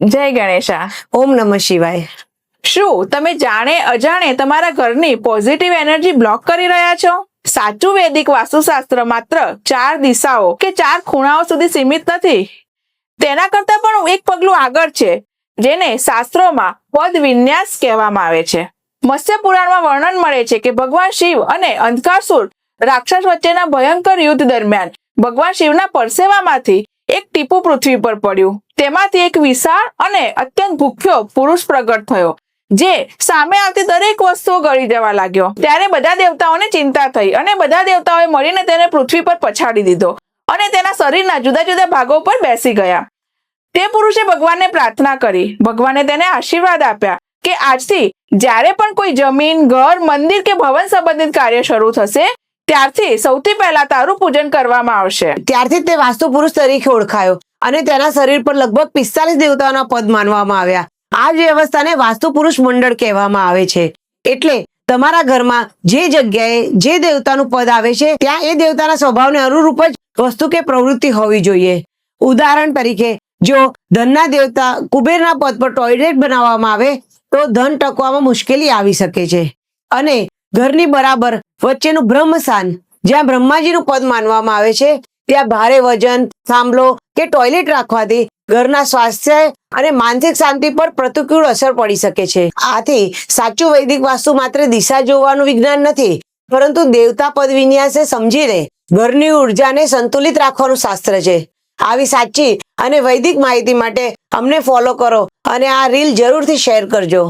જય ગણેશા. ઓમ નમઃ શિવાય. શું તમે જાણે અજાણે તમારા ઘરની પોઝિટિવ એનર્જી બ્લોક કરી રહ્યા છો? સાચું વૈદિક વાસ્તુશાસ્ત્ર માત્ર 4 દિશાઓ કે 4 ખૂણાઓ સુધી સીમિત નથી. તેના કરતાં પણ એક પગલું આગળ છે, જેને શાસ્ત્રોમાં પદ વિન્યાસ કહેવામાં આવે છે. મત્સ્ય પુરાણમાં વર્ણન મળે છે કે ભગવાન શિવ અને અંધકાસુર રાક્ષસ વચ્ચેના ભયંકર યુદ્ધ દરમિયાન ભગવાન શિવના પરસેવામાંથી એક ટીપું પૃથ્વી પર પડ્યું. તેમાંથી એક વિશાળ અને અત્યંત ભૂખ્યો પુરુષ પ્રગટ થયો, જે સામે આવતી દરેક વસ્તુઓ ગળી જવા લાગ્યો. ત્યારે બધા દેવતાઓને ચિંતા થઈ અને બધા દેવતાઓએ મળીને તેને પૃથ્વી પર પછાડી દીધો અને તેના શરીરના જુદા જુદા ભાગો પર બેસી ગયા. તે પુરુષે ભગવાનને પ્રાર્થના કરી. ભગવાને તેને આશીર્વાદ આપ્યા કે આજથી જ્યારે પણ કોઈ જમીન, ઘર, મંદિર કે ભવન સંબંધિત કાર્ય શરૂ થશે, ત્યારથી સૌથી પહેલા તારું પૂજન કરવામાં આવશે. ત્યારથી તે વાસ્તુ પુરુષ તરીકે ઓળખાયો અને તેના શરીર પર લગભગ 45 દેવતાઓના પદ માનવામાં આવ્યા. આ વ્યવસ્થાને વાસ્તુ પુરુષ મંડળ કહેવામાં આવે છે. એટલે તમારા ઘરમાં જે જગ્યાએ જે દેવતાનું પદ આવે છે, ત્યાં એ દેવતાના સ્વભાવને અનુરૂપ જ વસ્તુ કે પ્રવૃત્તિ હોવી જોઈએ. ઉદાહરણ તરીકે, જો ધનના દેવતા કુબેરના પદ પર ટોયલેટ બનાવવામાં આવે તો ધન ટકવામાં મુશ્કેલી આવી શકે છે. અને ઘરની બરાબર વચ્ચેનું બ્રહ્મસ્થાન, જ્યાં બ્રહ્માજીનું પદ માનવામાં આવે છે, ત્યાં ભારે વજન, થાંભલો કે ટોયલેટ રાખવાથી ઘરના સ્વાસ્થ્ય અને માનસિક શાંતિ પર પ્રતિકૂળ અસર પડી શકે છે. આથી સાચું વૈદિક વાસ્તુ માત્ર દિશા જોવાનું વિજ્ઞાન નથી, પરંતુ દેવતા પદ વિન્યાસે સમજીને ઘરની ઉર્જાને સંતુલિત રાખવાનું શાસ્ત્ર છે. આવી સાચી અને વૈદિક માહિતી માટે અમને ફોલો કરો અને આ રીલ જરૂરથી શેર કરજો.